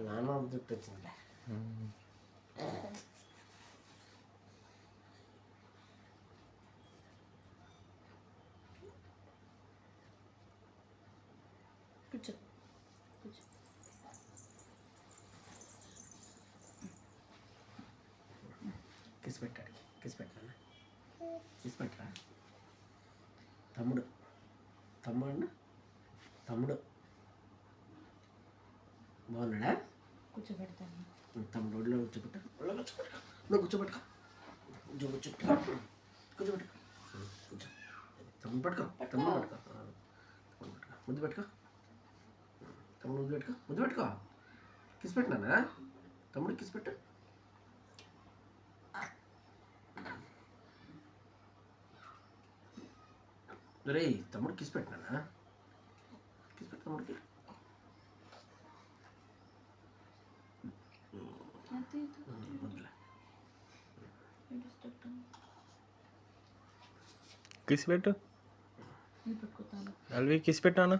నాన్న జుట్టు వచ్చిందిలే. కూర్చో కూర్చో. కిస్ పెట్టాడు, కిస్ పెట్టాను, కిస్ పెట్టరా. తమ్ముడు తమ్ముడు తమ్ముడు బాగున్నాడా? కూర్చోబెడతాను. తమ్ముడు ఒడిలో కూర్చోబెట్ట, ఒళ్ళో కూర్చోబెట్టుకో, నువ్వు కూర్చోబెట్టుకో, కూర్చోబెట్టుకో, కూర్చోబెట్టుకో, కూర్చో. తమ్ముడు పట్టుకో, తమ్ముడు పట్టుకో, తమ్ముడు పట్టుకో, ముద్దు పెట్టుకో, తమ్ముడు ముద్దు పెట్టుకో, ముద్దు పెట్టుకో. కిస్ పెట్టినానా? తమ్ముడు కిస్ పెట్టు. రే తమ్ముడు కిస్ పెట్టినానా? కిస్ పెట్టు తమ్ముడికి. వద్దులే. కిస్ పెట్టు. నేను పెట్టుకుంటాను. అల్వి కిస్ పెట్టాను.